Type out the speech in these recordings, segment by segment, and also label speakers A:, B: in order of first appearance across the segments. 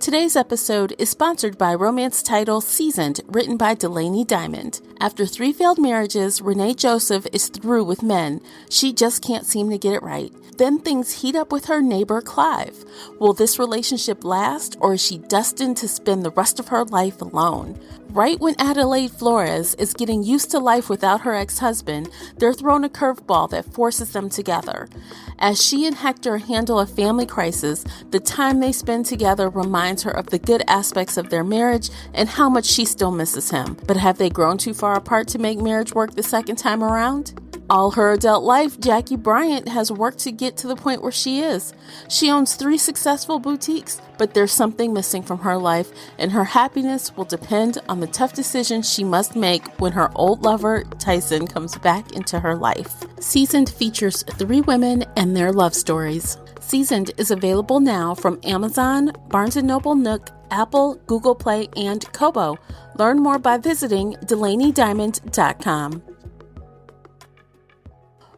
A: Today's episode is sponsored by romance title Seasoned, written by Delaney Diamond. After 3 failed marriages, Renee Joseph is through with men. She just can't seem to get it right. Then things heat up with her neighbor, Clive. Will this relationship last, or is she destined to spend the rest of her life alone? Right when Adelaide Flores is getting used to life without her ex-husband, they're thrown a curveball that forces them together. As she and Hector handle a family crisis, the time they spend together reminds her of the good aspects of their marriage and how much she still misses him. But have they grown too far apart to make marriage work the second time around? All her adult life, Jackie Bryant has worked to get to the point where she is. She owns 3 successful boutiques, but there's something missing from her life, and her happiness will depend on the tough decisions she must make when her old lover, Tyson, comes back into her life. Seasoned features 3 women and their love stories. Seasoned is available now from Amazon, Barnes & Noble Nook, Apple, Google Play, and Kobo. Learn more by visiting DelaneyDiamond.com.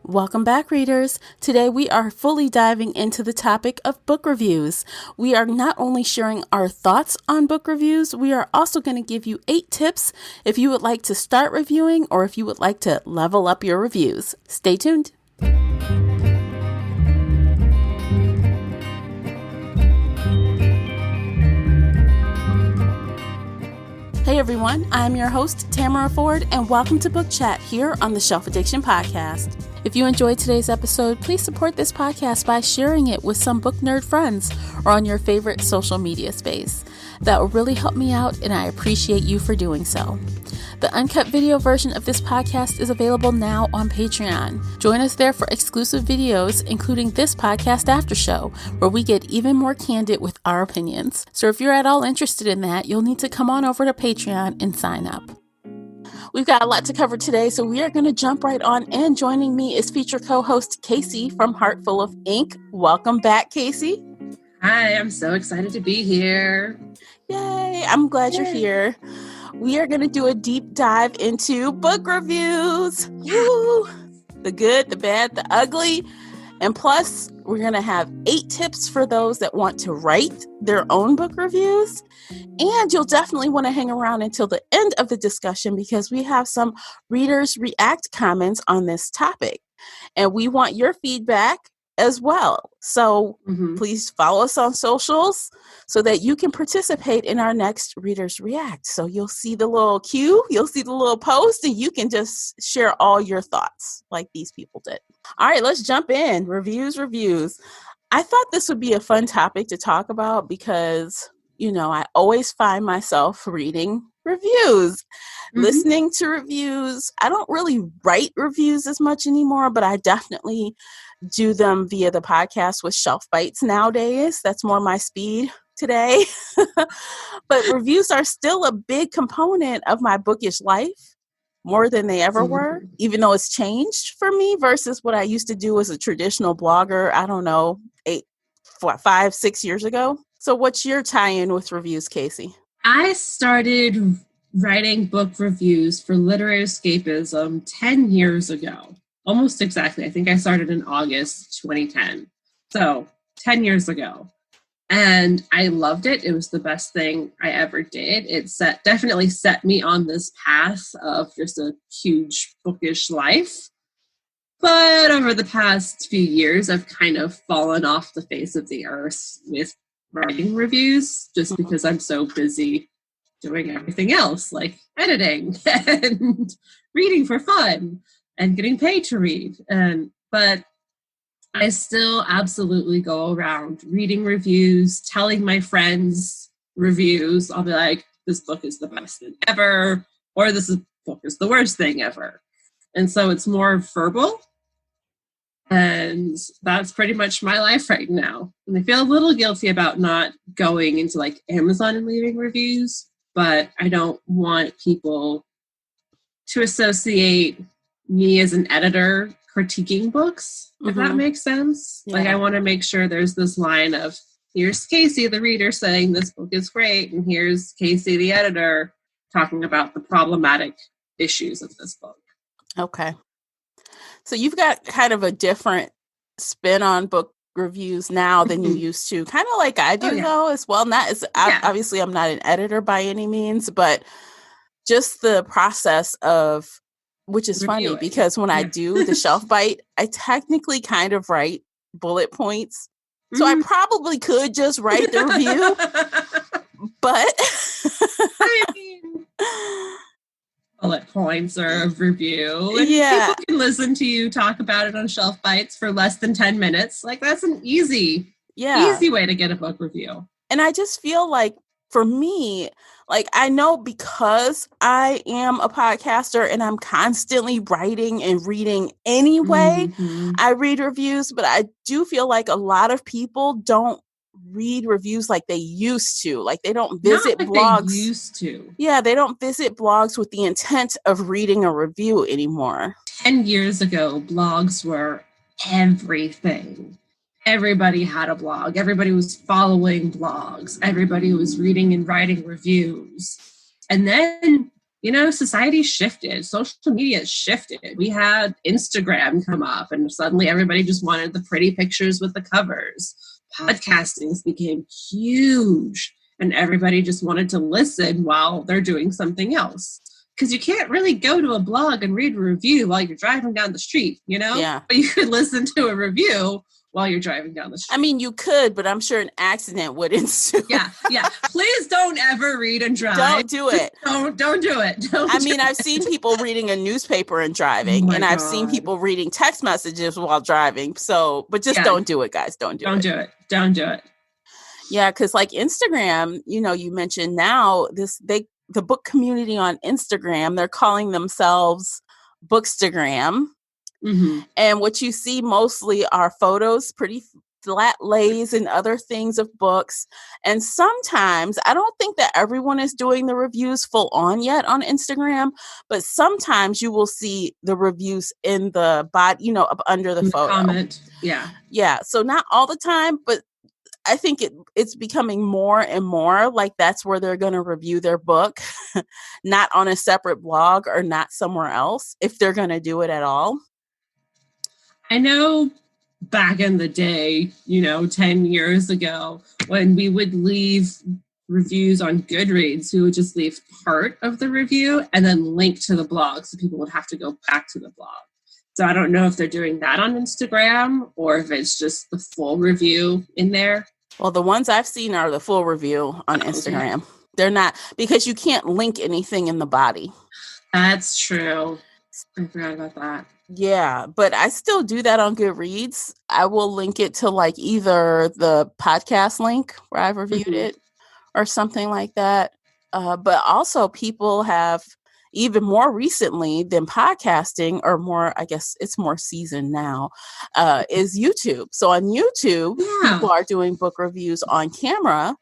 A: Welcome back, readers. Today we are fully diving into the topic of book reviews. We are not only sharing our thoughts on book reviews, we are also going to give you 8 tips if you would like to start reviewing or if you would like to level up your reviews. Stay tuned. Hey everyone, I'm your host, Tamara Ford, and welcome to Book Chat here on the Shelf Addiction Podcast. If you enjoyed today's episode, please support this podcast by sharing it with some book nerd friends or on your favorite social media space. That will really help me out, and I appreciate you for doing so. The uncut video version of this podcast is available now on Patreon. Join us there for exclusive videos, including this podcast after show, where we get even more candid with our opinions. So if you're at all interested in that, you'll need to come on over to Patreon and sign up. We've got a lot to cover today, so we are going to jump right on in. Joining me is feature co-host Casey from Heart Full of Ink. Welcome back, Casey.
B: Hi, I'm so excited to be here.
A: Yay, I'm glad you're here. We are going to do a deep dive into book reviews. Woo! The good, the bad, the ugly. And plus, we're going to have 8 tips for those that want to write their own book reviews. And you'll definitely want to hang around until the end of the discussion because we have some readers react comments on this topic. And we want your feedback as well. So please follow us on socials so that you can participate in our next Readers React. So you'll see the little cue, you'll see the little post, and you can just share all your thoughts like these people did. All right, let's jump in. Reviews. I thought this would be a fun topic to talk about because, you know, I always find myself reading reviews, listening to reviews. I don't really write reviews as much anymore, but I definitely do them via the podcast with Shelf Bites nowadays. That's more my speed today. But reviews are still a big component of my bookish life, more than they ever were, even though it's changed for me versus what I used to do as a traditional blogger, I don't know, 5, 6 years ago. So what's your tie-in with reviews, Casey?
B: I started writing book reviews for Literary Escapism 10 years ago. Almost exactly. I think I started in August 2010. So 10 years ago. And I loved it. It was the best thing I ever did. It definitely set me on this path of just a huge bookish life. But over the past few years, I've kind of fallen off the face of the earth with writing reviews just because I'm so busy doing everything else, like editing and reading for fun and getting paid to read. But I still absolutely go around reading reviews, telling my friends reviews. I'll be like, this book is the best thing ever, or this book is the worst thing ever. And so it's more verbal. And that's pretty much my life right now. And I feel a little guilty about not going into like Amazon and leaving reviews, but I don't want people to associate me as an editor critiquing books, if that makes sense. Yeah. Like I want to make sure there's this line of, here's Casey, the reader, saying this book is great, and here's Casey, the editor, talking about the problematic issues of this book.
A: Okay. So you've got kind of a different spin on book reviews now than you used to. Kind of like I do though as well. Not as obviously I'm not an editor by any means, but just the process of, which is funny because when I do the shelf bite, I technically kind of write bullet points. So I probably could just write the review, but
B: I mean, bullet points or a review. And people can listen to you talk about it on Shelf Bites for less than 10 minutes. Like, that's an easy way to get a book review.
A: And I just feel like for me, like I know because I am a podcaster and I'm constantly writing and reading anyway, I read reviews, but I do feel like a lot of people don't read reviews like they used to. Like they don't visit blogs.
B: They used to.
A: Yeah, they don't visit blogs with the intent of reading a review anymore.
B: 10 years ago, blogs were everything. Everybody had a blog. Everybody was following blogs. Everybody was reading and writing reviews. And then, society shifted. Social media shifted. We had Instagram come up and suddenly everybody just wanted the pretty pictures with the covers. Podcastings became huge and everybody just wanted to listen while they're doing something else. Because you can't really go to a blog and read a review while you're driving down the street,
A: Yeah.
B: But you could listen to a review while you're driving down the street.
A: I mean, you could, but I'm sure an accident would ensue.
B: Yeah. Please don't ever read and drive.
A: Don't do it.
B: Don't do it.
A: I've seen people reading a newspaper and driving, and I've seen people reading text messages while driving. So, but just don't do it, guys. Don't do it.
B: Don't do it.
A: Yeah, because like Instagram, you mentioned now the book community on Instagram, they're calling themselves Bookstagram. And what you see mostly are photos, pretty flat lays and other things of books. And sometimes, I don't think that everyone is doing the reviews full on yet on Instagram, but sometimes you will see the reviews in the body, up under the photo.
B: Comment. Yeah.
A: Yeah. So not all the time, but I think it's becoming more and more like that's where they're going to review their book, not on a separate blog or not somewhere else, if they're going to do it at all.
B: I know back in the day, 10 years ago, when we would leave reviews on Goodreads, we would just leave part of the review and then link to the blog. So people would have to go back to the blog. So I don't know if they're doing that on Instagram or if it's just the full review in there.
A: Well, the ones I've seen are the full review on Instagram. Okay. They're not, because you can't link anything in the body.
B: That's true. I forgot about that.
A: Yeah, but I still do that on Goodreads. I will link it to like either the podcast link where I've reviewed it or something like that. But also people have even more recently than podcasting, or more, I guess it's more seasoned now, is YouTube. So on YouTube, people are doing book reviews on camera,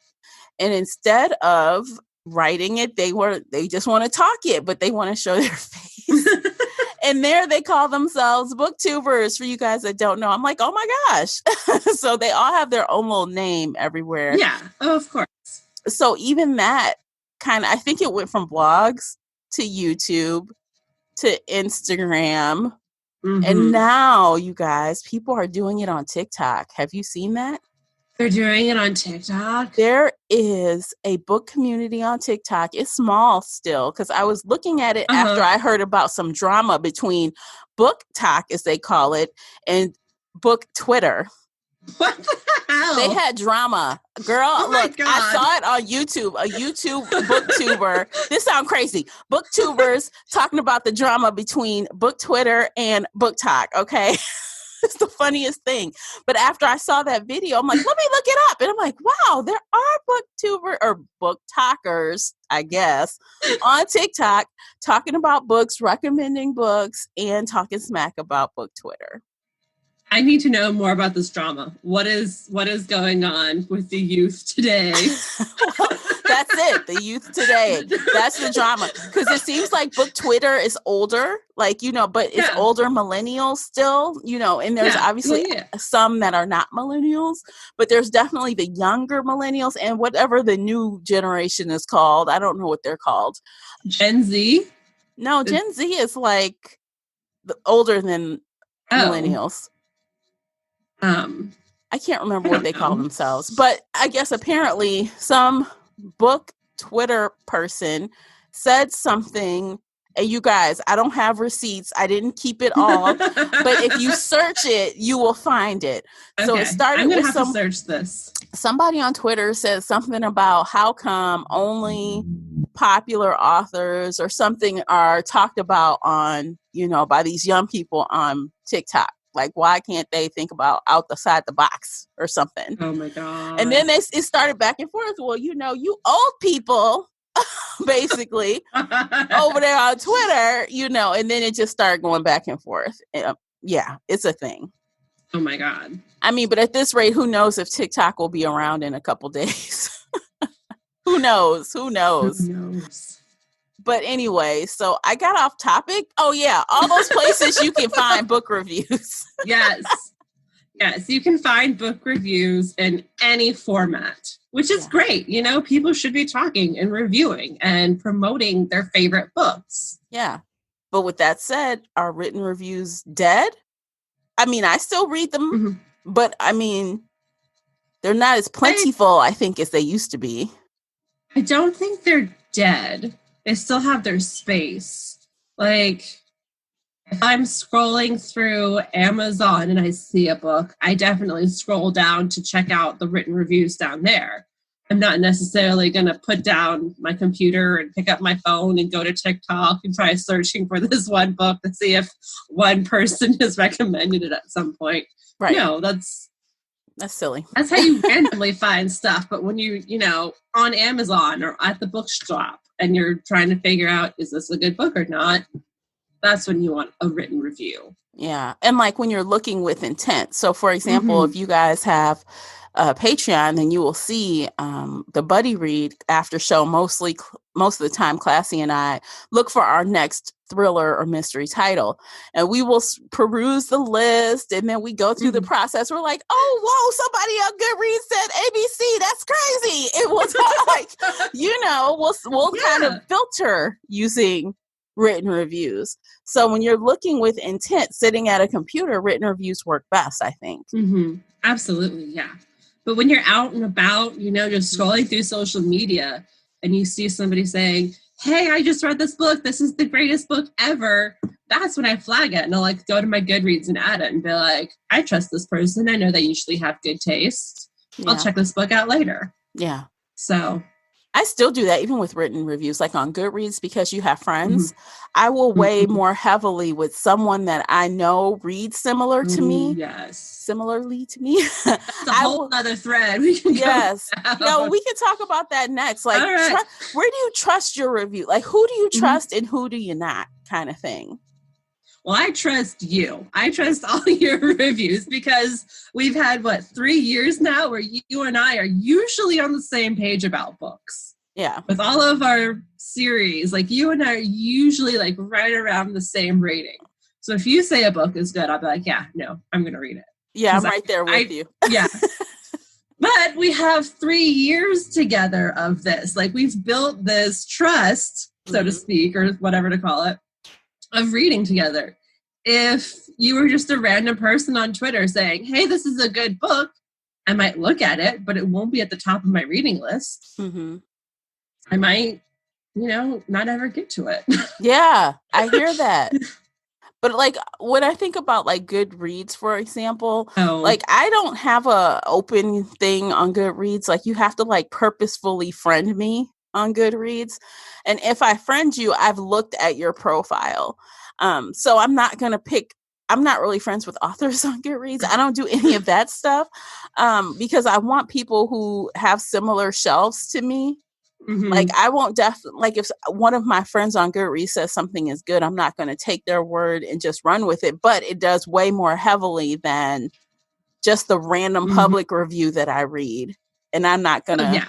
A: and instead of writing it, they just want to talk it, but they want to show their face. And there they call themselves booktubers, for you guys that don't know. I'm like, oh my gosh. So they all have their own little name everywhere.
B: Yeah, of course.
A: So even that I think it went from blogs to YouTube to Instagram. And now, you guys, people are doing it on TikTok. Have you seen that?
B: They're doing it on TikTok?
A: There is a book community on TikTok. It's small still, because I was looking at it after I heard about some drama between BookTok, as they call it, and Book Twitter.
B: What the hell?
A: They had drama. Girl, look, I saw it on YouTube. A YouTube booktuber. This sounds crazy. Booktubers talking about the drama between Book Twitter and BookTok, okay? It's the funniest thing. But after I saw that video, I'm like, let me look it up. And I'm like, wow, there are BookTokers, I guess, on TikTok talking about books, recommending books, and talking smack about Book Twitter.
B: I need to know more about this drama. What is going on with the youth today?
A: Well, that's it. The youth today. That's the drama. Because it seems like Book Twitter is older, but it's older millennials still, and there's obviously some that are not millennials, but there's definitely the younger millennials and whatever the new generation is called. I don't know what they're called.
B: Gen Z?
A: No, Gen Z is like older than millennials. I can't remember
B: I
A: what
B: don't
A: they call
B: know.
A: themselves, but I guess apparently some book Twitter person said something. And you guys, I don't have receipts. I didn't keep it all. But if you search it, you will find it. So it
B: Okay,
A: started
B: I'm going
A: with
B: to have to search this.
A: somebody on Twitter said something about how come only popular authors or something are talked about on, by these young people on TikTok. Like, why can't they think about outside the box or something?
B: Oh my God.
A: And then it started back and forth. Well, you old people, basically, over there on Twitter, and then it just started going back and forth. Yeah, it's a thing.
B: Oh my God.
A: I mean, but at this rate, who knows if TikTok will be around in a couple days? Who knows?
B: Who knows?
A: But anyway, so I got off topic. Oh, yeah. All those places you can find book reviews.
B: Yes. Yes. You can find book reviews in any format, which is great. People should be talking and reviewing and promoting their favorite books.
A: Yeah. But with that said, are written reviews dead? I mean, I still read them, but I mean, they're not as plentiful, I think, as they used to be.
B: I don't think they're dead. They still have their space. Like, if I'm scrolling through Amazon and I see a book, I definitely scroll down to check out the written reviews down there. I'm not necessarily going to put down my computer and pick up my phone and go to TikTok and try searching for this one book to see if one person has recommended it at some point.
A: Right.
B: No, that's
A: silly.
B: That's how you randomly find stuff. But when you on Amazon or at the bookshop and you're trying to figure out, is this a good book or not? That's when you want a written review.
A: Yeah. And like when you're looking with intent. So for example, if you guys have Patreon, then you will see the buddy read after show. Most of the time, Classy and I look for our next thriller or mystery title, and we will peruse the list, and then we go through the process. We're like, oh, whoa, somebody on Goodreads said ABC. That's crazy. It was like, we'll kind of filter using written reviews. So when you're looking with intent, sitting at a computer, written reviews work best, I think.
B: Absolutely, yeah. But when you're out and about, just scrolling through social media and you see somebody saying, hey, I just read this book. This is the greatest book ever. That's when I flag it. And I'll go to my Goodreads and add it and be like, I trust this person. I know they usually have good taste. Yeah. I'll check this book out later.
A: Yeah.
B: So
A: I still do that even with written reviews, like on Goodreads, because you have friends. I will weigh more heavily with someone that I know reads similar to me.
B: Yes.
A: Similarly to me.
B: That's a whole other thread. We can
A: we can talk about that next. Like, where do you trust your review? Like, who do you trust and who do you not, kind of thing?
B: Well, I trust you. I trust all your reviews because we've had, 3 years now where you and I are usually on the same page about books.
A: Yeah.
B: With all of our series, you and I are usually right around the same rating. So if you say a book is good, I'll be like, yeah, no, I'm going to read it.
A: Yeah, I'm right there with you.
B: Yeah. But we have 3 years together of this. We've built this trust, so to speak, or whatever to call it, of reading together. If you were just a random person on Twitter saying, hey, this is a good book, I might look at it, but it won't be at the top of my reading list. I might, not ever get to it.
A: Yeah, I hear that. But when I think about Goodreads, for example, I don't have a open thing on Goodreads. You have to purposefully friend me on Goodreads. And if I friend you, I've looked at your profile. So I'm not going to I'm not really friends with authors on Goodreads. I don't do any of that stuff because I want people who have similar shelves to me. I won't if one of my friends on Goodreads says something is good, I'm not going to take their word and just run with it. But it does weigh more heavily than just the random public review that I read. And I'm not going to,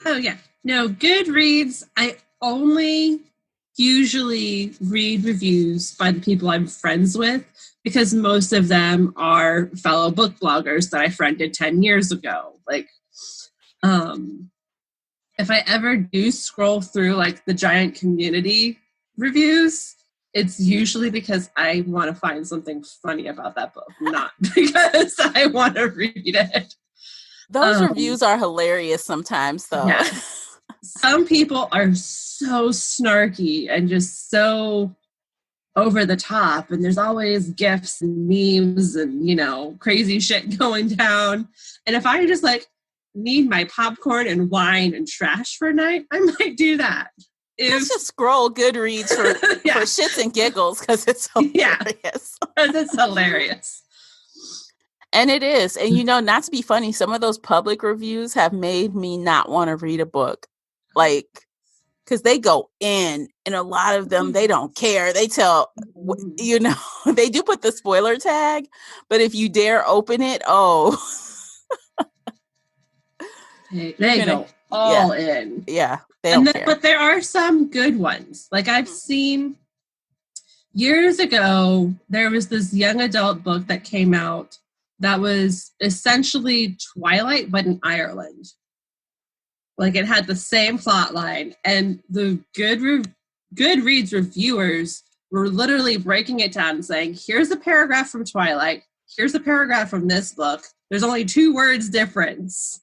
B: Oh, yeah. No, Goodreads, I only usually read reviews by the people I'm friends with because most of them are fellow book bloggers that I friended 10 years ago. If I ever do scroll through the giant community reviews, it's usually because I want to find something funny about that book, not because I want to read it.
A: Those reviews are hilarious sometimes, though.
B: Yes. Some people are so snarky and just so over the top, and there's always gifs and memes and, you know, crazy shit going down. And if I just like need my popcorn and wine and trash for a night, I might do that.
A: Let's just scroll Goodreads for shits and giggles, because it's hilarious.
B: It's hilarious.
A: And it is. And, you know, not to be funny, some of those public reviews have made me not want to read a book. Like, because they go in, and a lot of them, they don't care. They tell, you know, they do put the spoiler tag, but if you dare open it,
B: they go all in.
A: Yeah. They don't care.
B: But there are some good ones. Like I've seen years ago, there was this young adult book that came out that was essentially Twilight, but in Ireland. Like it had the same plot line, and the Goodreads reviewers were literally breaking it down and saying, here's a paragraph from Twilight, here's a paragraph from this book. There's only 2 words difference.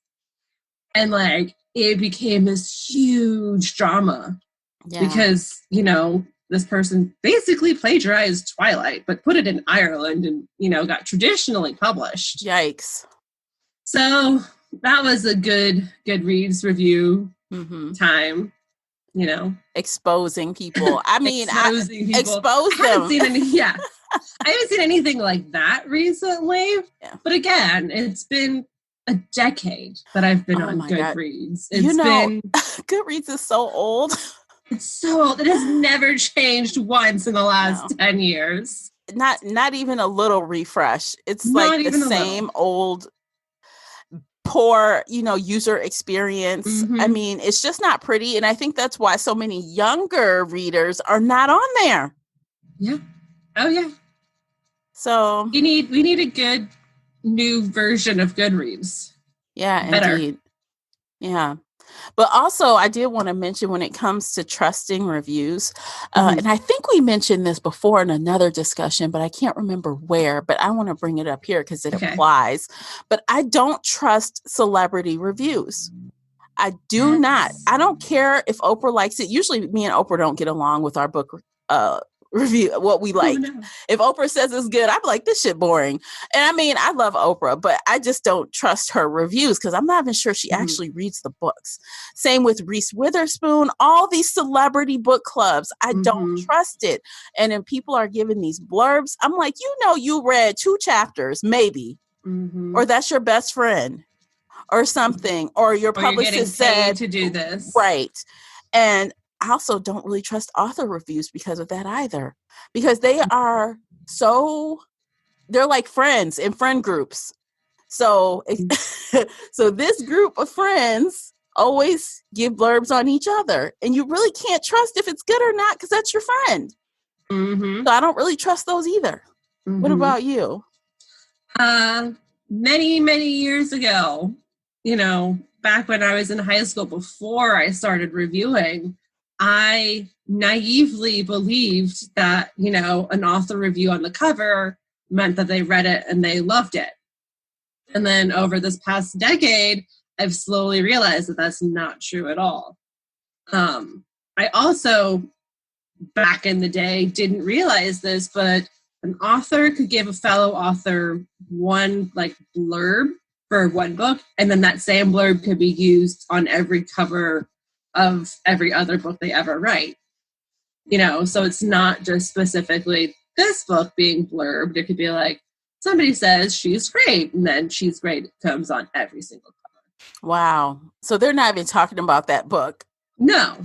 B: And like it became this huge drama because, you know, this person basically plagiarized Twilight, but put it in Ireland and, you know, got traditionally published.
A: Yikes.
B: So that was a good Goodreads review time, you know.
A: Exposing people. I mean, expose them.
B: I haven't seen anything like that recently. Yeah. But again, it's been a decade that I've been on Goodreads.
A: Goodreads is so old.
B: It's so old. It has never changed once in the last 10 years.
A: Not even a little refresh. It's not like the same old poor, you know, user experience. I mean, it's just not pretty. And I think that's why so many younger readers are not on there.
B: Yeah. Oh yeah.
A: So
B: we need a good new version of Goodreads.
A: Yeah, indeed. Yeah. But also, I did want to mention when it comes to trusting reviews, and I think we mentioned this before in another discussion, but I can't remember where, but I want to bring it up here because it applies. But I don't trust celebrity reviews. I do not. I don't care if Oprah likes it. Usually me and Oprah don't get along with our book review, what we like. Oh, no. If Oprah says it's good, I'm like, this shit boring. And I mean, I love Oprah, but I just don't trust her reviews because I'm not even sure she actually reads the books. Same with Reese Witherspoon, all these celebrity book clubs. I don't trust it. And then people are giving these blurbs. I'm like, you know, you read 2 chapters, maybe, or that's your best friend or something, or your publicist said
B: to do this.
A: Right. And I also don't really trust author reviews because of that either, because they are they're like friends in friend groups. So, so this group of friends always give blurbs on each other, and you really can't trust if it's good or not because that's your friend. So I don't really trust those either. What about you?
B: Many, many years ago, you know, back when I was in high school, before I started reviewing, I naively believed that, you know, an author review on the cover meant that they read it and they loved it. And then over this past decade, I've slowly realized that that's not true at all. I also, back in the day, didn't realize this, but an author could give a fellow author one like blurb for one book, and then that same blurb could be used on every cover of every other book they ever write. You know, so it's not just specifically this book being blurbed. It could be like, somebody says she's great, and then she's great comes on every single cover.
A: Wow. So they're not even talking about that book.
B: No.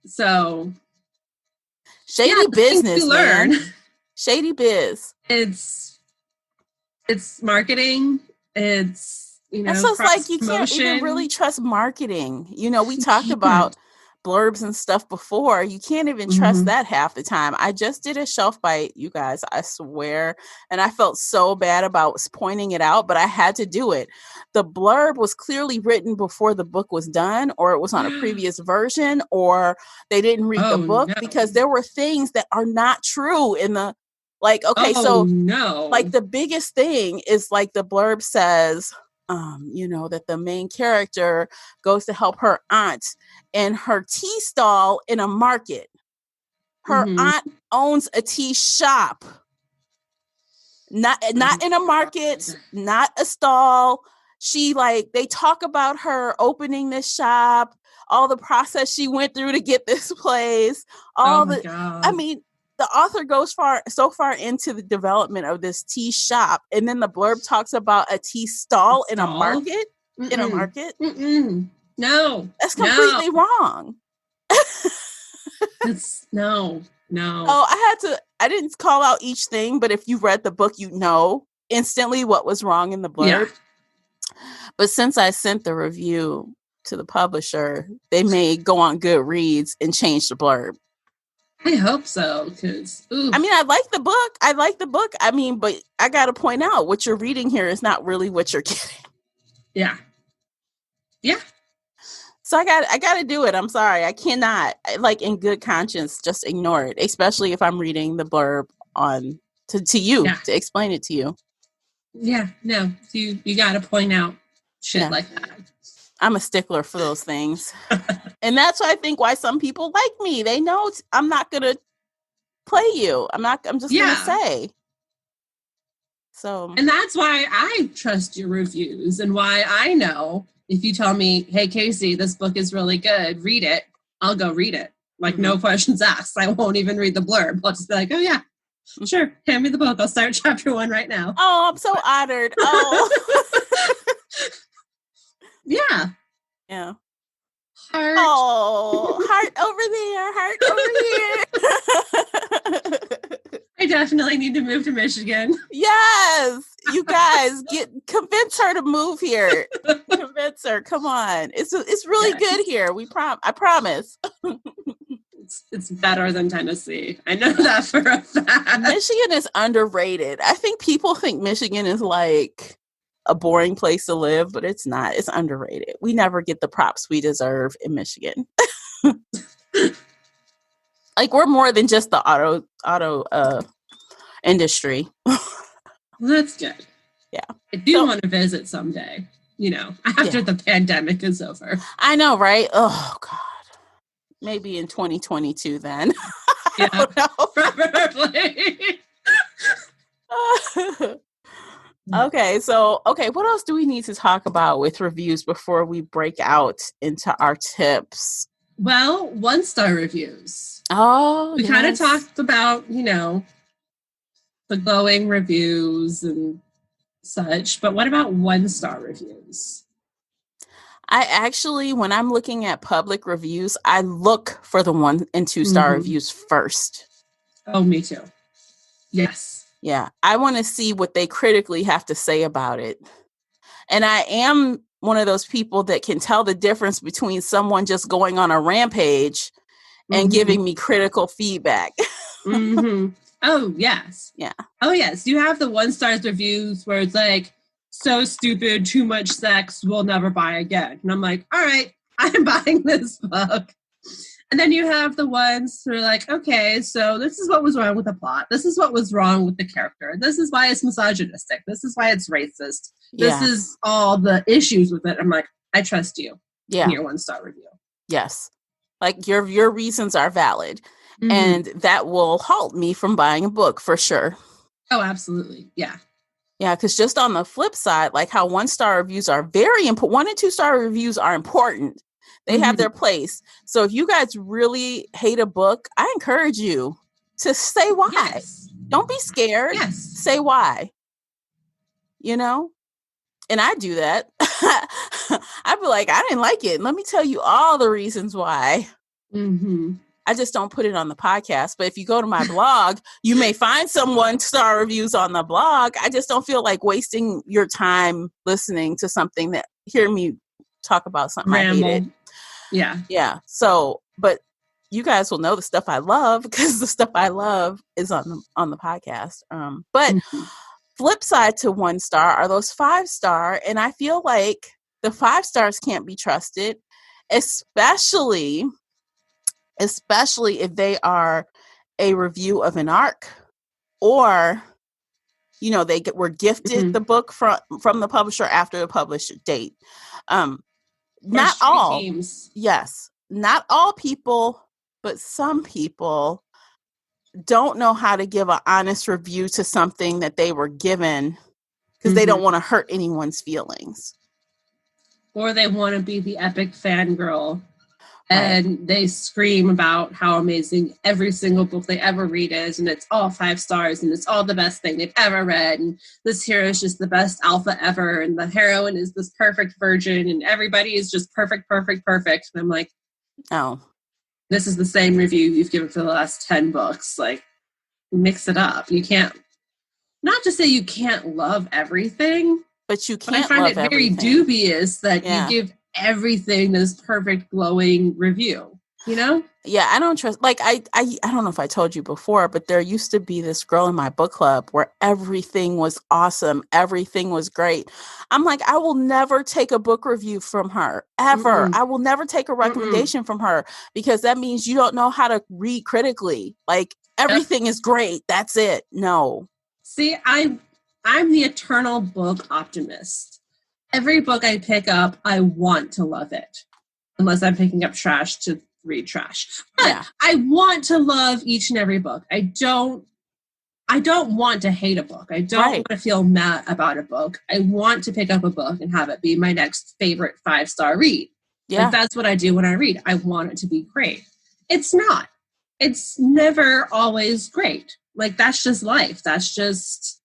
B: So
A: shady business, man. Shady biz.
B: It's marketing. It's, you know,
A: so it's like you can't even really trust marketing. You know, we talked about blurbs and stuff before, you can't even trust that half the time. I just did a shelf bite, you guys, I swear. And I felt so bad about pointing it out, but I had to do it. The blurb was clearly written before the book was done, or it was on a previous version, or they didn't read the book, because there were things that are not true in the, like, okay, like the biggest thing is like the blurb says, that the main character goes to help her aunt in her tea stall in a market. Her aunt owns a tea shop. Not in a market, not a stall. They talk about her opening this shop, all the process she went through to get this place, God. I mean, the author goes so far into the development of this tea shop, and then the blurb talks about a tea stall in a market. Mm-mm. In a market?
B: Mm-mm. No,
A: that's completely wrong.
B: No.
A: Oh, I didn't call out each thing, but if you read the book, you know instantly what was wrong in the blurb. Yeah. But since I sent the review to the publisher, they may go on Goodreads and change the blurb.
B: I hope so, because
A: I mean, I like the book. I mean, but I got to point out what you're reading here is not really what you're getting.
B: Yeah.
A: So I got to do it. I'm sorry. I cannot, like, in good conscience, just ignore it, especially if I'm reading the blurb to you, to explain it to you.
B: Yeah, no, you got to point out shit like that.
A: I'm a stickler for those things. And that's why some people like me. They know I'm not going to play you. I'm just going to say. So.
B: And that's why I trust your reviews, and why I know if you tell me, hey, Casey, this book is really good, read it, I'll go read it. Like, no questions asked. I won't even read the blurb. I'll just be like, oh, yeah, sure, hand me the book. I'll start chapter 1 right now.
A: Oh, I'm so honored. Oh.
B: Yeah.
A: Heart. Oh, heart over there.
B: I definitely need to move to Michigan.
A: Yes, you guys convince her to move here. Convince her. Come on, it's really good here. I promise.
B: It's better than Tennessee. I know that for a fact.
A: Michigan is underrated. I think people think Michigan is like a boring place to live, but it's not. It's underrated. We never get the props we deserve in Michigan. Like, we're more than just the auto industry.
B: Well, that's good.
A: Yeah.
B: I do want to visit someday, after the pandemic is over.
A: I know, right? Oh, God. Maybe in 2022 then.
B: Yeah, probably.
A: Okay, what else do we need to talk about with reviews before we break out into our tips?
B: Well, 1-star reviews.
A: Oh,
B: we kind of talked about, the glowing reviews and such, but what about 1-star reviews?
A: I actually, when I'm looking at public reviews, I look for the 1 and 2-star reviews first.
B: Oh, me too. Yes.
A: Yeah. I want to see what they critically have to say about it. And I am one of those people that can tell the difference between someone just going on a rampage and giving me critical feedback.
B: Oh, yes.
A: Yeah.
B: Oh, yes. You have the 1-star reviews where it's like, so stupid, too much sex, we'll never buy again. And I'm like, all right, I'm buying this book. And then you have the ones who are like, okay, so this is what was wrong with the plot. This is what was wrong with the character. This is why it's misogynistic. This is why it's racist. This is all the issues with it. I'm like, I trust you in your 1-star review.
A: Yes. Like, your reasons are valid. And that will halt me from buying a book for sure.
B: Oh, absolutely. Yeah.
A: Yeah, because just on the flip side, like how 1-star reviews are very important. 1 and 2-star reviews are important. They have their place. So if you guys really hate a book, I encourage you to say why.
B: Yes.
A: Don't be scared.
B: Yes.
A: Say why. And I do that. I'd be like, I didn't like it. Let me tell you all the reasons why. I just don't put it on the podcast. But if you go to my blog, you may find some 1-star reviews on the blog. I just don't feel like wasting your time listening to something hear me talk about something
B: Ramble.
A: I hated.
B: Yeah.
A: Yeah. So but you guys will know the stuff I love because the stuff I love is on the podcast. But flip side to 1 star are those 5-star, and I feel like the 5 stars can't be trusted, especially if they are a review of an arc, or they were gifted the book from the publisher after the published date. Not all, yes, not all people, but some people don't know how to give an honest review to something that they were given because they don't want to hurt anyone's feelings.
B: Or they want to be the epic fangirl. And they scream about how amazing every single book they ever read is, and it's all 5 stars, and it's all the best thing they've ever read, and this hero is just the best alpha ever, and the heroine is this perfect virgin, and everybody is just perfect. And I'm like,
A: oh,
B: this is the same review you've given for the last 10 books. Like, mix it up. You can't, not to say you can't love everything,
A: but you can't.
B: I find
A: love
B: it very
A: everything.
B: dubious that you give everything this perfect glowing review,
A: Yeah, I don't trust, like, I don't know if I told you before, but there used to be this girl in my book club where everything was awesome, everything was great. I'm like, I will never take a book review from her ever. I will never take a recommendation from her, because that means you don't know how to read critically. Like, everything is great, that's it. No.
B: See, I'm the eternal book optimist. Every book I pick up, I want to love it. Unless I'm picking up trash to read trash. But I want to love each and every book. I don't want to hate a book. I don't want to feel mad about a book. I want to pick up a book and have it be my next favorite 5-star read. Yeah. Like, that's what I do when I read. I want it to be great. It's not. It's never always great. Like, that's just life. That's just...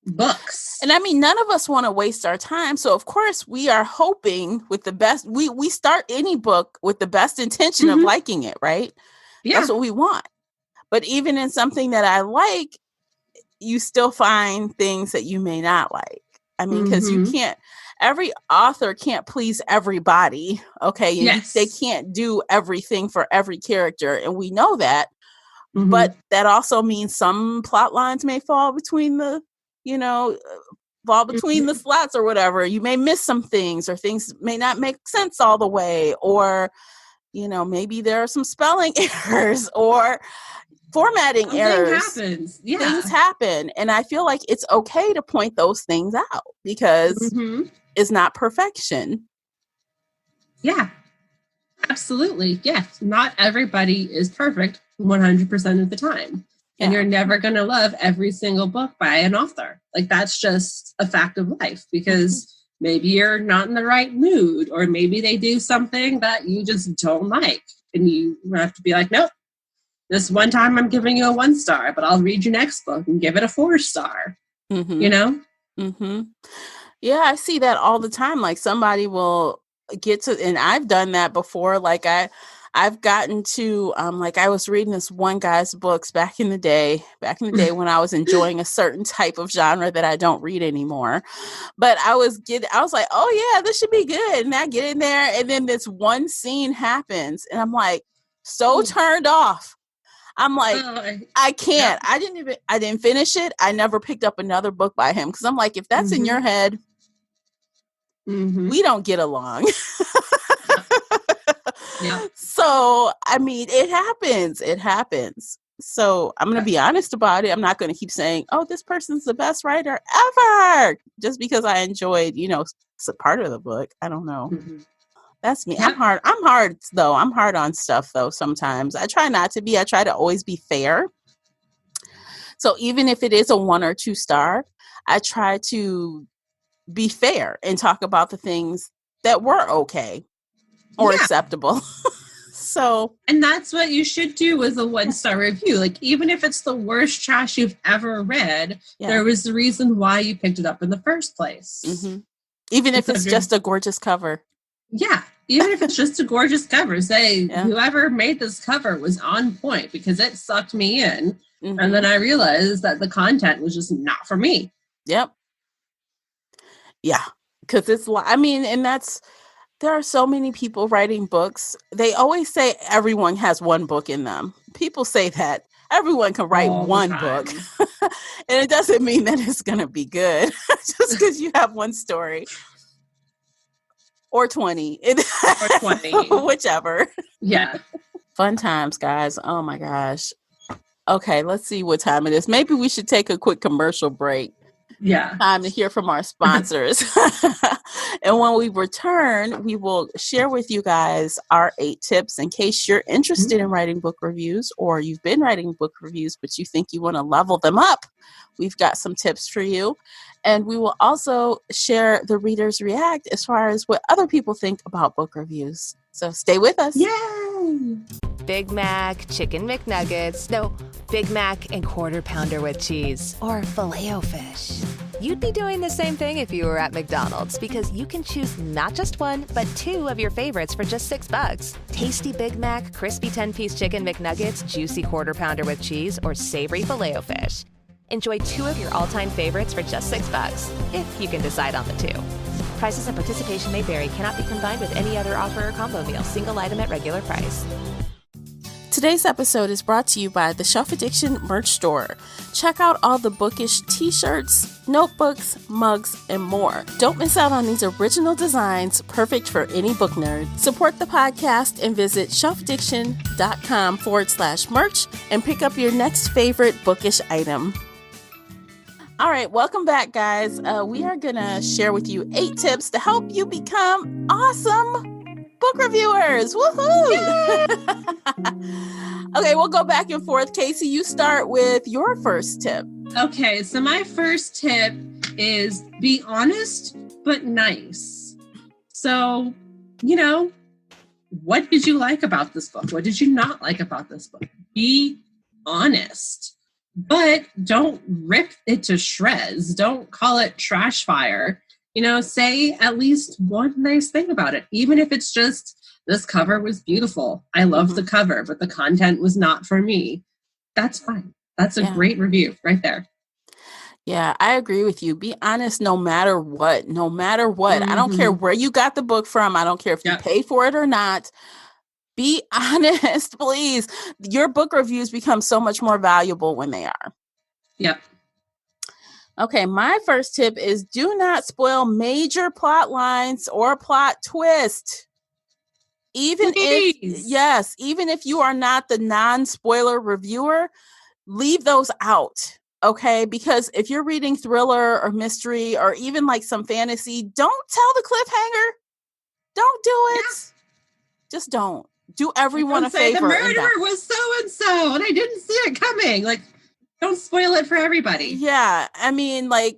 B: books.
A: And I mean, none of us want to waste our time. So of course we are hoping with the best, we start any book with the best intention of liking it, right? Yeah. That's what we want. But even in something that I like, you still find things that you may not like. I mean, because every author can't please everybody. Okay. And they can't do everything for every character. And we know that. But that also means some plot lines may fall between the slots or whatever. You may miss some things, or things may not make sense all the way, or maybe there are some spelling errors or formatting errors. Things happen, and I feel like it's okay to point those things out, because it's not perfection.
B: Yeah, absolutely. Yes, not everybody is perfect 100% of the time. And you're never going to love every single book by an author. Like, that's just a fact of life, because maybe you're not in the right mood, or maybe they do something that you just don't like. And you have to be like, nope, this one time I'm giving you a 1 star, but I'll read your next book and give it a 4 star.
A: Yeah, I see that all the time. Like, somebody will get to, and I've done that before. Like, I've gotten to, like, I was reading this one guy's books back in the day when I was enjoying a certain type of genre that I don't read anymore. But I was like, oh yeah, this should be good. And I get in there, and then this one scene happens, and I'm like, so turned off. I'm like, I can't. I didn't finish it. I never picked up another book by him, because I'm like, if that's in your head, we don't get along. So, I mean, it happens. So I'm going to be honest about it. I'm not going to keep saying, oh, this person's the best writer ever, just because I enjoyed, part of the book. I don't know. That's me. I'm hard though. I'm hard on stuff though. Sometimes I try not to be. I try to always be fair. So even if it is a 1 or 2 star, I try to be fair and talk about the things that were okay or acceptable. So,
B: and that's what you should do with a 1-star review. Like, even if it's the worst trash you've ever read, there was the reason why you picked it up in the first place.
A: Even if it's just a gorgeous cover.
B: Yeah, even if it's just a gorgeous cover. Say, whoever made this cover was on point, because it sucked me in. And then I realized that the content was just not for me.
A: Yep. Yeah, because it's, I mean, and that's There are so many people writing books. They always say everyone has one book in them. People say that everyone can write
B: All the
A: one book.
B: time.
A: And it doesn't mean that it's going to be good just because you have one story. Or 20.
B: Or 20.
A: Whichever.
B: Yeah.
A: Fun times, guys. Oh my gosh. Okay, let's see what time it is. Maybe we should take a quick commercial break.
B: Yeah.
A: Time to hear from our sponsors. And when we return, we will share with you guys our 8 tips in case you're interested in writing book reviews, or you've been writing book reviews, but you think you want to level them up. We've got some tips for you. And we will also share the Readers React as far as what other people think about book reviews. So stay with us.
B: Yay!
C: Big Mac, Chicken McNuggets, no, Big Mac and Quarter Pounder with cheese, or Filet-O-Fish. You'd be doing the same thing if you were at McDonald's, because you can choose not just one, but 2 of your favorites for just $6. Tasty Big Mac, crispy 10-piece Chicken McNuggets, juicy Quarter Pounder with cheese, or savory Filet-O-Fish. Enjoy 2 of your all-time favorites for just $6, if you can decide on the 2. Prices and participation may vary. Cannot be combined with any other offer or combo meal. Single item at regular price.
A: Today's episode is brought to you by the Shelf Addiction merch store. Check out all the bookish t-shirts, notebooks, mugs, and more. Don't miss out on these original designs, perfect for any book nerd. Support the podcast and visit shelfaddiction.com/merch and pick up your next favorite bookish item. All right, welcome back, guys. We are going to share with you 8 tips to help you become awesome book reviewers. Woohoo! Okay, we'll go back and forth. Casey, you start with your first tip.
B: Okay, so my first tip is be honest but nice. So, what did you like about this book? What did you not like about this book? Be honest, but don't rip it to shreds. Don't call it trash fire. Say at least one nice thing about it, even if it's just, this cover was beautiful. I love the cover, but the content was not for me. That's fine. That's a great review right there.
A: Yeah, I agree with you. Be honest no matter what. No matter what. I don't care where you got the book from. I don't care if you pay for it or not. Be honest, please. Your book reviews become so much more valuable when they are.
B: Yep. Okay,
A: my first tip is do not spoil major plot lines or plot twist. Even if you are not the non-spoiler reviewer, leave those out. Okay, because if you're reading thriller or mystery or even like some fantasy, don't tell the cliffhanger. Don't do it. Yeah. Just don't. Do everyone a favor.
B: The murderer was so-and-so and I didn't see it coming. Like, don't spoil it for everybody.
A: Yeah, I mean, I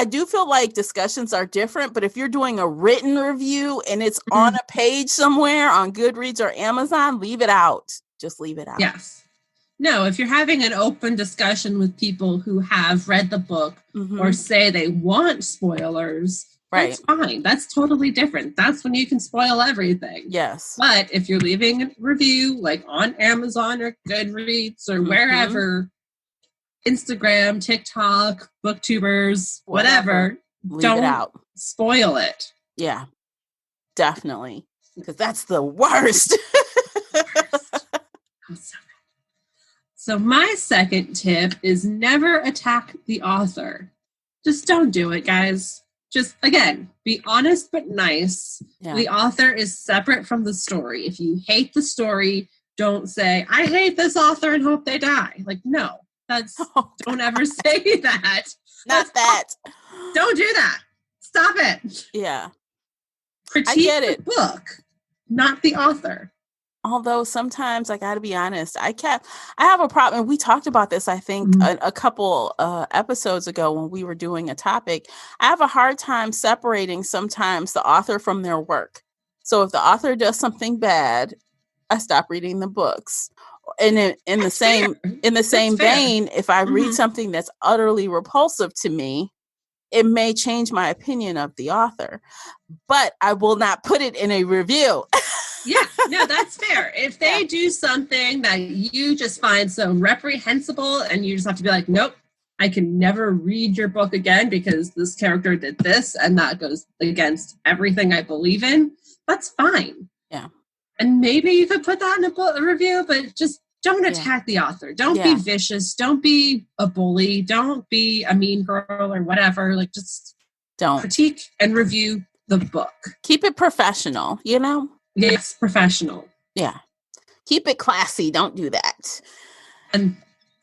A: do feel like discussions are different, but if you're doing a written review and it's on a page somewhere on Goodreads or Amazon, leave it out. Just leave it out.
B: Yes. No, if you're having an open discussion with people who have read the book or say they want spoilers, that's fine. That's totally different. That's when you can spoil everything.
A: Yes.
B: But if you're leaving a review like on Amazon or Goodreads or wherever, Instagram, TikTok, booktubers, whatever, don't spoil it.
A: Yeah, definitely. Because that's the worst.
B: So my second tip is never attack the author. Just don't do it, guys. Just, again, be honest but nice. Yeah. The author is separate from the story. If you hate the story, don't say, I hate this author and hope they die. Like, no. Don't ever say that.
A: Not that.
B: Don't do that. Stop it.
A: Yeah.
B: Critique the book, not the author.
A: Although sometimes I got to be honest, I have a problem. We talked about this, I think, a couple episodes ago when we were doing a topic. I have a hard time separating sometimes the author from their work. So if the author does something bad, I stop reading the books. And in the same vein, if I read something that's utterly repulsive to me, it may change my opinion of the author, but I will not put it in a review.
B: Yeah, no, that's fair. If they do something that you just find so reprehensible and you just have to be like, nope, I can never read your book again because this character did this and that goes against everything I believe in, that's fine.
A: Yeah.
B: And maybe you could put that in a book review, but just don't attack the author. Don't be vicious. Don't be a bully. Don't be a mean girl or whatever. Like, just
A: don't
B: critique and review the book.
A: Keep it professional, you know?
B: Yes, professional.
A: Yeah. Keep it classy. Don't do that.
B: And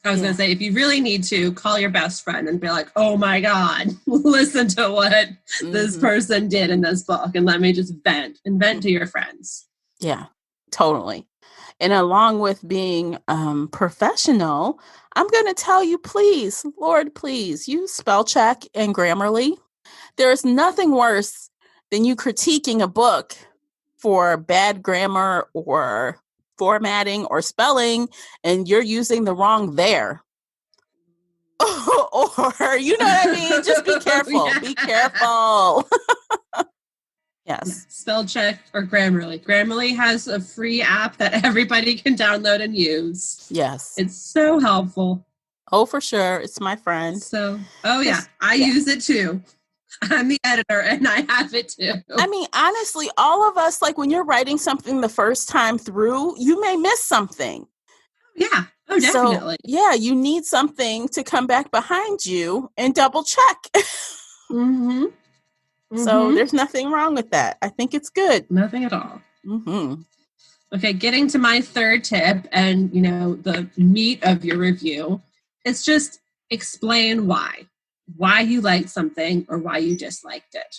B: I was going to say, if you really need to, call your best friend and be like, oh my God, listen to what this person did in this book. And let me just vent to your friends.
A: Yeah, totally. And along with being professional, I'm going to tell you, please, Lord, please use spell check and Grammarly. There is nothing worse than you critiquing a book for bad grammar or formatting or spelling, and you're using the wrong there. Or, you know what I mean? Just be careful. Yeah. Be careful. Yes.
B: Spell check or Grammarly. Grammarly has a free app that everybody can download and use.
A: Yes.
B: It's so helpful.
A: Oh, for sure. It's my friend.
B: So, I use it too. I'm the editor and I have it too.
A: I mean, honestly, all of us, like when you're writing something the first time through, you may miss something.
B: Yeah. Oh, definitely.
A: So, you need something to come back behind you and double check. So there's nothing wrong with that. I think it's good.
B: Nothing at all. Okay, getting to my third tip and, the meat of your review, it's just explain why you liked something or why you disliked it.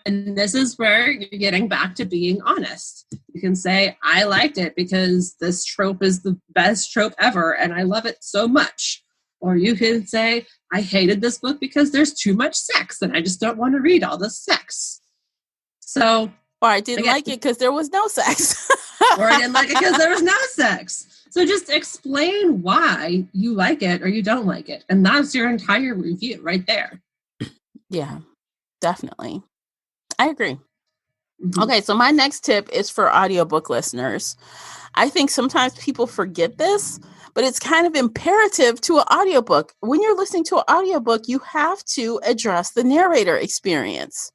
B: And this is where you're getting back to being honest. You can say, I liked it because this trope is the best trope ever and I love it so much. Or you can say, I hated this book because there's too much sex and I just don't want to read all the sex. So,
A: or I didn't like it because there was no sex.
B: Or I didn't like it because there was no sex. So just explain why you like it or you don't like it. And that's your entire review right there.
A: Yeah, definitely. I agree. Okay, so my next tip is for audiobook listeners. I think sometimes people forget this, but it's kind of imperative to an audiobook. When you're listening to an audiobook, you have to address the narrator experience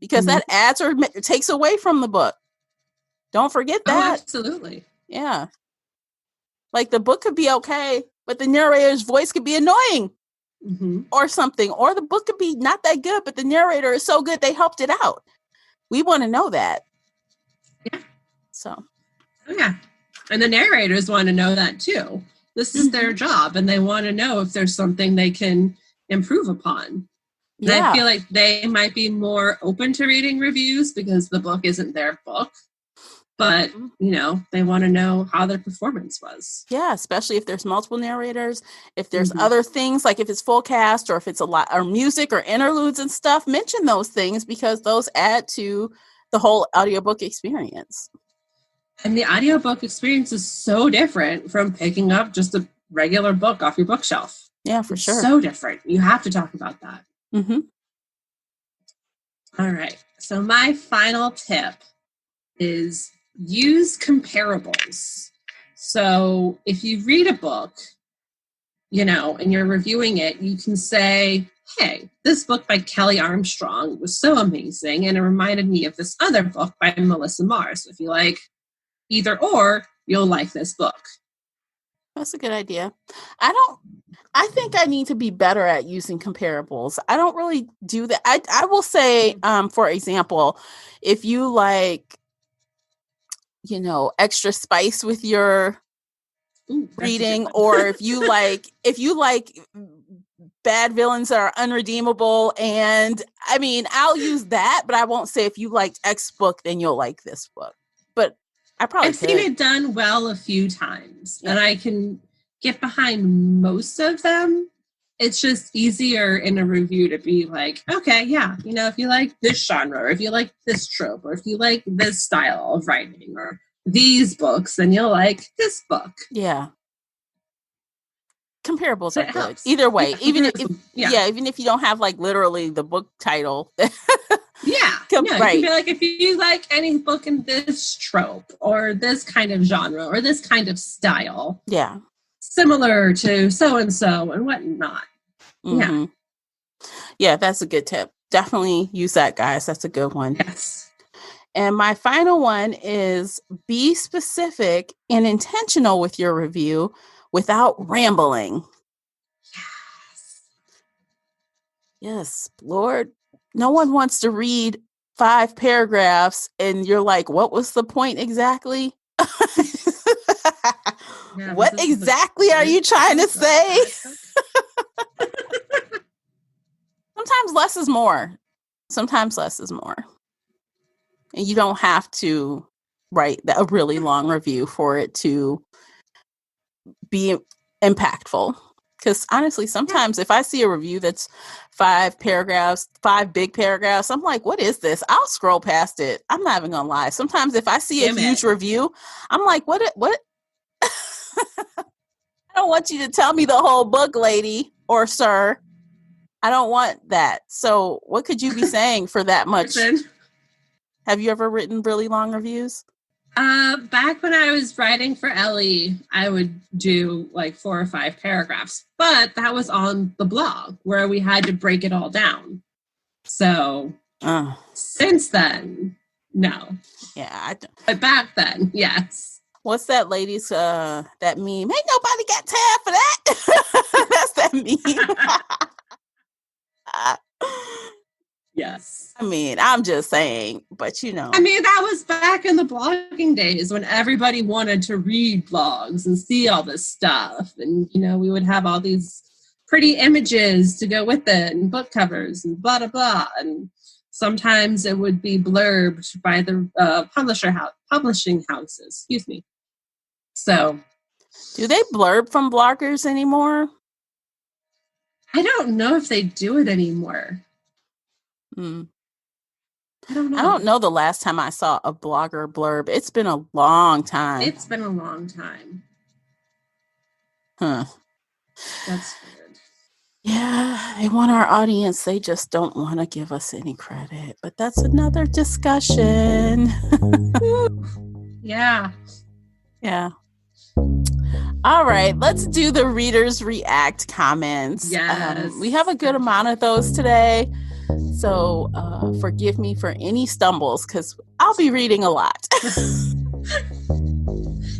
A: because that adds or takes away from the book. Don't forget that.
B: Oh, absolutely.
A: Yeah. Like the book could be okay, but the narrator's voice could be annoying or something. Or the book could be not that good, but the narrator is so good they helped it out. We want to know that.
B: Yeah.
A: So.
B: Oh, yeah. And the narrators want to know that too. This is their job and they want to know if there's something they can improve upon. And I feel like they might be more open to reading reviews because the book isn't their book. But, they want to know how their performance was. Yeah, especially if there's multiple narrators, if there's other things, like if it's full cast or if it's a lot or music or interludes and stuff, mention those things because those add to the whole audiobook experience. And the audiobook experience is so different from picking up just a regular book off your bookshelf. Yeah, for sure. So different. You have to talk about that. All right. So my final tip is use comparables. So if you read a book, and you're reviewing it, you can say, hey, this book by Kelly Armstrong was so amazing and it reminded me of this other book by Melissa Marr. So if you like either or, you'll like this book. That's a good idea. I think I need to be better at using comparables. I don't really do that. I will say, for example, if you like, extra spice with your reading, or if you like bad villains that are unredeemable, and I mean, I'll use that, but I won't say if you liked X book, then you'll like this book. But I've seen it done well a few times, and I can get behind most of them. It's just easier in a review to be like, okay, yeah, if you like this genre, or if you like this trope, or if you like this style of writing, or these books, then you'll like this book. Yeah. Comparables are good. Helps. Either way, even if you don't have like literally the book title. You can be like, if you like any book in this trope or this kind of genre or this kind of style, similar to so and so and whatnot,
A: Mm-hmm. Yeah, that's a good tip. Definitely use that, guys. That's a good one.
B: Yes.
A: And my final one is be specific and intentional with your review without rambling. Yes, Lord, no one wants to read 5 paragraphs and you're like, what was the point exactly?
B: Yeah,
A: what exactly are you trying to say? Sometimes less is more. Sometimes less is more. And you don't have to write a really long review for it to be impactful. Because honestly, sometimes if I see a review that's 5 paragraphs, 5 big paragraphs, I'm like, what is this? I'll scroll past it. I'm not even gonna lie. Sometimes if I see a huge review, I'm like, what? I don't want you to tell me the whole book, lady or sir. I don't want that. So what could you be saying for that much? Have you ever written really long reviews?
B: Back when I was writing for Ellie, I would do like 4 or 5 paragraphs, but that was on the blog where we had to break it all down. So since then, no.
A: Yeah.
B: But back then, yes.
A: What's that lady's, that meme? Ain't nobody got time for that. That's that meme.
B: Yes.
A: I mean, I'm just saying, but you know.
B: I mean, that was back in the blogging days when everybody wanted to read blogs and see all this stuff. And, you know, we would have all these pretty images to go with it and book covers and blah, blah, blah. And sometimes it would be blurbed by the publishing houses. Excuse me. So.
A: Do they blurb from bloggers anymore?
B: I don't know if they do it anymore.
A: I don't know the last time I saw a blogger blurb. It's been a long time.
B: It's been a long time.
A: Huh.
B: That's weird.
A: Yeah, they want our audience. They just don't want to give us any credit. But that's another discussion.
B: Yeah.
A: Yeah. All right, let's do the readers react comments.
B: Yes.
A: We have a good amount of those today. So forgive me for any stumbles because I'll be reading a lot.
B: You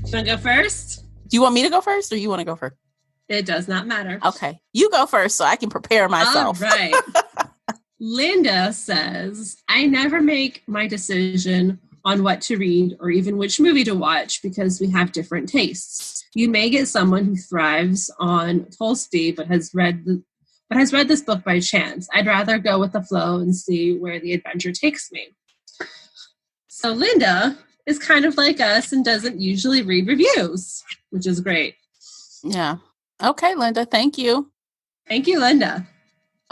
B: want to go first?
A: Do you want me to go first or you want to go first?
B: It does not matter.
A: Okay. You go first so I can prepare myself.
B: All right. Linda says, I never make my decision on what to read or even which movie to watch because we have different tastes. You may get someone who thrives on Tolstoy but has read this book by chance. I'd rather go with the flow and see where the adventure takes me. So Linda is kind of like us and doesn't usually read reviews, which is great.
A: Yeah. Okay, Linda. Thank you.
B: Thank you, Linda.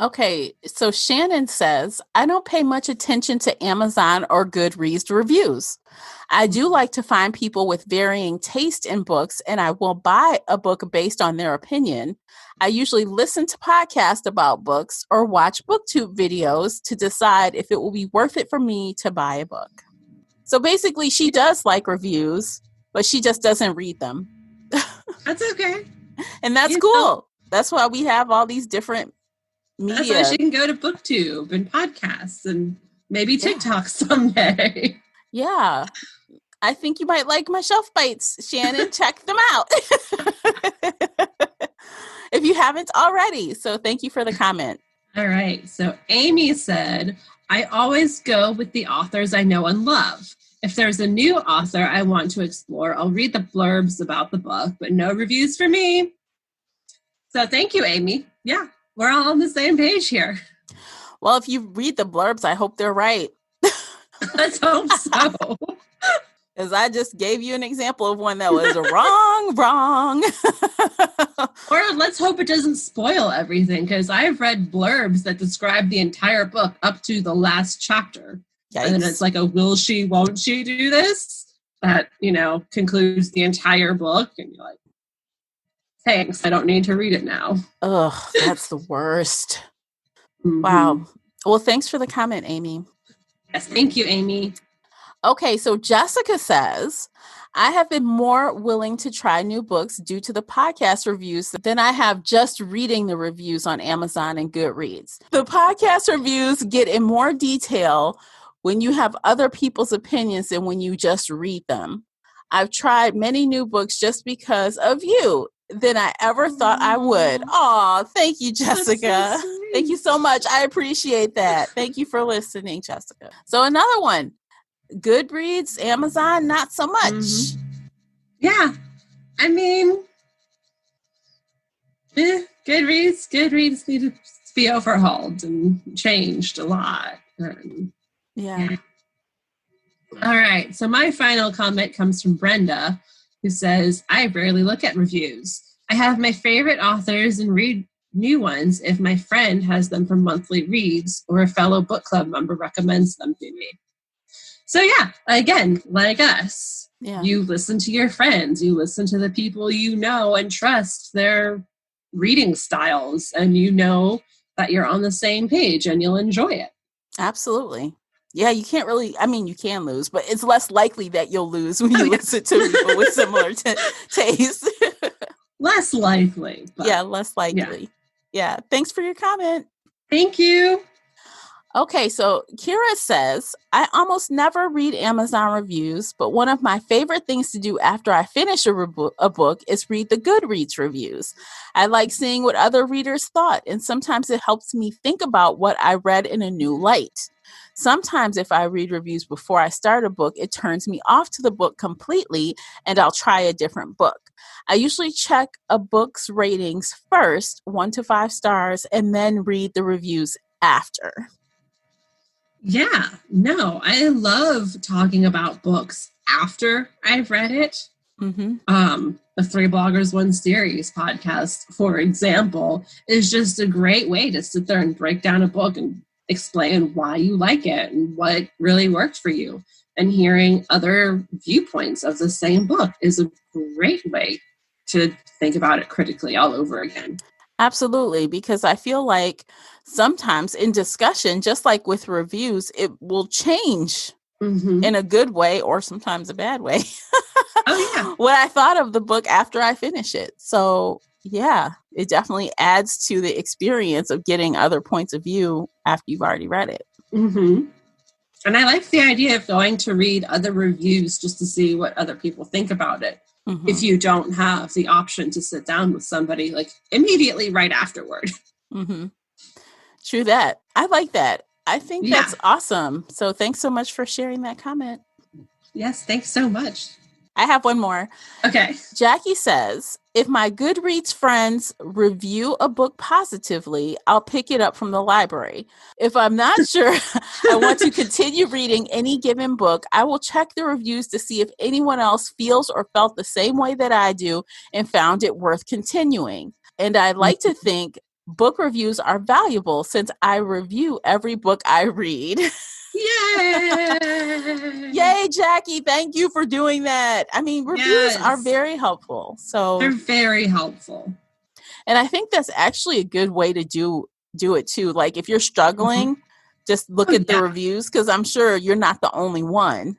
A: Okay, so Shannon says, I don't pay much attention to Amazon or Goodreads reviews. I do like to find people with varying taste in books, and I will buy a book based on their opinion. I usually listen to podcasts about books or watch BookTube videos to decide if it will be worth it for me to buy a book. So basically, she does like reviews, but she just doesn't read them.
B: That's okay.
A: And that's cool. That's why we have all these different media.
B: That's why she can go to BookTube and podcasts and maybe TikTok someday.
A: Yeah. I think you might like my shelf bites, Shannon. Check them out. If you haven't already. So thank you for the comment.
B: All right. So Amy said, I always go with the authors I know and love. If there's a new author I want to explore, I'll read the blurbs about the book, but no reviews for me. So thank you, Amy. Yeah, we're all on the same page here.
A: Well, if you read the blurbs, I hope they're right.
B: Let's hope so.
A: Because I just gave you an example of one that was wrong.
B: Or let's hope it doesn't spoil everything, because I've read blurbs that describe the entire book up to the last chapter. Yikes. And then it's like a will she, won't she do this? That, concludes the entire book. And you're like, thanks, I don't need to read it now.
A: Ugh, that's the worst.
B: Mm-hmm.
A: Wow. Well, thanks for the comment, Amy.
B: Yes, thank you, Amy.
A: Okay, so Jessica says, I have been more willing to try new books due to the podcast reviews than I have just reading the reviews on Amazon and Goodreads. The podcast reviews get in more detail when you have other people's opinions than when you just read them. I've tried many new books just because of you than I ever thought I would. Aw, thank you, Jessica.
B: So
A: thank you so much. I appreciate that. Thank you for listening, Jessica. So another one. Goodreads, Amazon, not so much.
B: Mm-hmm. Yeah. I mean, Goodreads need to be overhauled and changed a lot.
A: Yeah.
B: All right. So my final comment comes from Brenda, who says, I rarely look at reviews. I have my favorite authors and read new ones if my friend has them for monthly reads or a fellow book club member recommends them to me. So yeah, again, like us, you listen to your friends, you listen to the people you know and trust their reading styles, and you know that you're on the same page and you'll enjoy it.
A: Absolutely. Yeah, you can't really, I mean, you can lose, but it's less likely that you'll lose when you listen to people with similar tastes.
B: Less likely.
A: But yeah, less likely. Yeah. Thanks for your comment.
B: Thank you.
A: Okay, so Kira says, I almost never read Amazon reviews, but one of my favorite things to do after I finish a book is read the Goodreads reviews. I like seeing what other readers thought, and sometimes it helps me think about what I read in a new light. Sometimes if I read reviews before I start a book, it turns me off to the book completely, and I'll try a different book. I usually check a book's ratings first, 1 to 5 stars, and then read the reviews after.
B: Yeah, no, I love talking about books after I've read it.
A: Mm-hmm.
B: The Three Bloggers One Series podcast, for example, is just a great way to sit there and break down a book and explain why you like it and what really worked for you. And hearing other viewpoints of the same book is a great way to think about it critically all over again.
A: Absolutely, because I feel like sometimes in discussion, just like with reviews, it will change in a good way or sometimes a bad way. What I thought of the book after I finish it. So yeah, it definitely adds to the experience of getting other points of view after you've already read it.
B: Mm-hmm. And I like the idea of going to read other reviews just to see what other people think about it. Mm-hmm. If you don't have the option to sit down with somebody like immediately right afterward.
A: Mm-hmm. True that. I like that. I think that's awesome. So thanks so much for sharing that comment.
B: Yes, thanks so much.
A: I have one more.
B: Okay.
A: Jackie says, if my Goodreads friends review a book positively, I'll pick it up from the library. If I'm not sure I want to continue reading any given book, I will check the reviews to see if anyone else feels or felt the same way that I do and found it worth continuing. And I like to think book reviews are valuable since I review every book I read.
B: Yay!
A: Yay, Jackie. Thank you for doing that. I mean, reviews are very helpful. So
B: they're very helpful.
A: And I think that's actually a good way to do it too. Like if you're struggling, just look at the reviews, because I'm sure you're not the only one.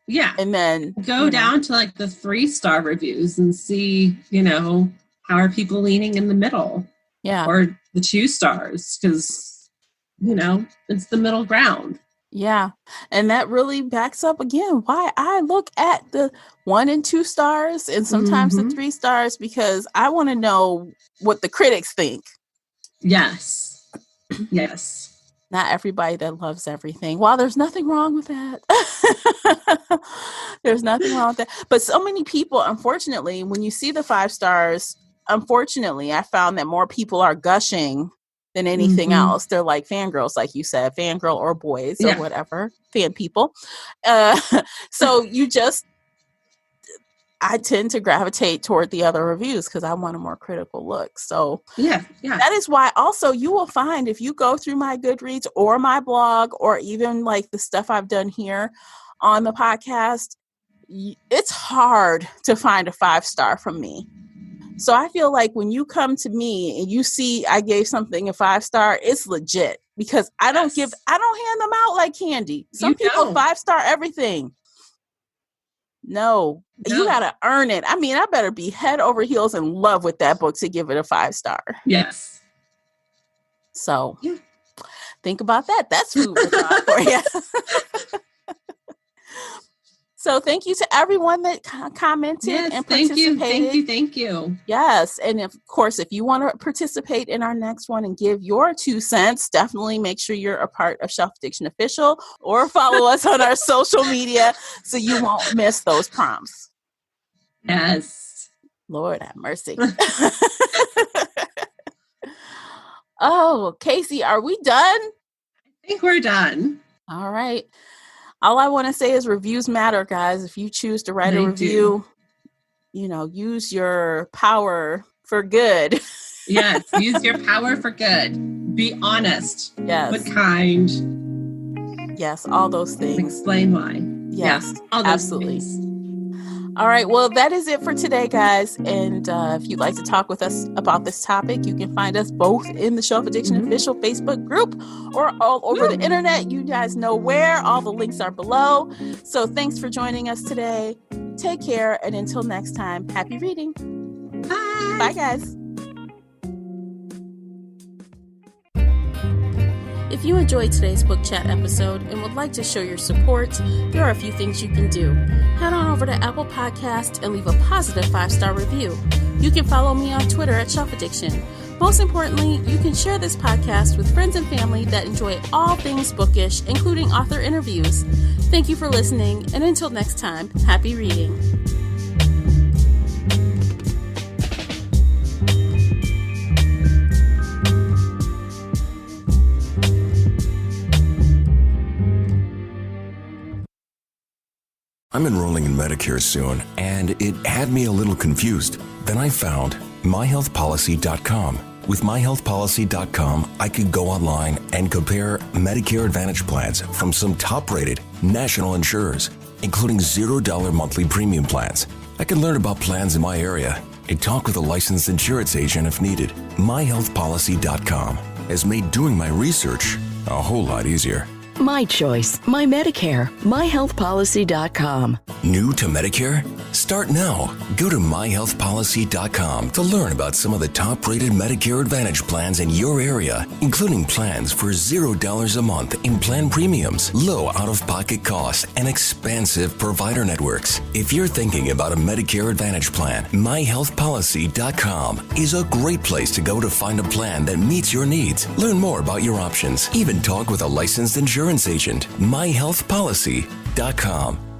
B: Yeah.
A: And then
B: go down to like the 3-star reviews and see, how are people leaning in the middle?
A: Yeah.
B: Or the 2 stars, because, it's the middle ground.
A: Yeah. And that really backs up again why I look at the 1 and 2 stars and sometimes the 3 stars, because I want to know what the critics think.
B: Yes. Yes.
A: Not everybody that loves everything. While there's nothing wrong with that. There's nothing wrong with that. But so many people, unfortunately, when you see the 5 stars, unfortunately, I found that more people are gushing than anything else. They're like fangirls, like you said, fangirl or boys or whatever, fan people. So I tend to gravitate toward the other reviews because I want a more critical look. So that is why also you will find if you go through my Goodreads or my blog or even like the stuff I've done here on the podcast, it's hard to find a 5-star from me. So I feel like when you come to me and you see I gave something a 5-star, it's legit because I don't hand them out like candy. Some people 5-star everything. No, you got to earn it. I mean, I better be head over heels in love with that book to give it a 5-star.
B: Yes.
A: So think about that. That's food for thought for you. So thank you to everyone that commented and participated.
B: Thank you.
A: Yes. And of course, if you want to participate in our next one and give your 2 cents, definitely make sure you're a part of Shelf Addiction Official or follow us on our social media so you won't miss those prompts.
B: Yes.
A: Lord have mercy. Oh, Casey, are we done?
B: I think we're done.
A: All right. All I want to say is reviews matter, guys. If you choose to write a review, use your power for good.
B: Yes, use your power for good. Be honest.
A: Yes.
B: But kind.
A: Yes, all those things.
B: Explain why.
A: Yes,
B: all those
A: absolutely.
B: Things.
A: All right, well, that is it for today, guys. And if you'd like to talk with us about this topic, you can find us both in the Shelf Addiction Official Facebook group or all over the internet. You guys know where. All the links are below. So thanks for joining us today. Take care. And until next time, happy reading.
B: Bye.
A: Bye, guys. If you enjoyed today's book chat episode and would like to show your support, there are a few things you can do. Head on over to Apple Podcasts and leave a positive 5-star review. You can follow me on Twitter at Shelf Addiction. Most importantly, you can share this podcast with friends and family that enjoy all things bookish, including author interviews. Thank you for listening, and until next time, happy reading.
D: I'm enrolling in Medicare soon, and it had me a little confused. Then I found myhealthpolicy.com. With myhealthpolicy.com, I could go online and compare Medicare Advantage plans from some top-rated national insurers, including $0 monthly premium plans. I can learn about plans in my area and talk with a licensed insurance agent if needed. myhealthpolicy.com has made doing my research a whole lot easier.
E: My choice, my Medicare, myhealthpolicy.com.
D: New to Medicare? Start now. Go to myhealthpolicy.com to learn about some of the top-rated Medicare Advantage plans in your area, including plans for $0 a month in plan premiums, low out-of-pocket costs, and expansive provider networks. If you're thinking about a Medicare Advantage plan, myhealthpolicy.com is a great place to go to find a plan that meets your needs. Learn more about your options. Even talk with a licensed insurance agent. myhealthpolicy.com.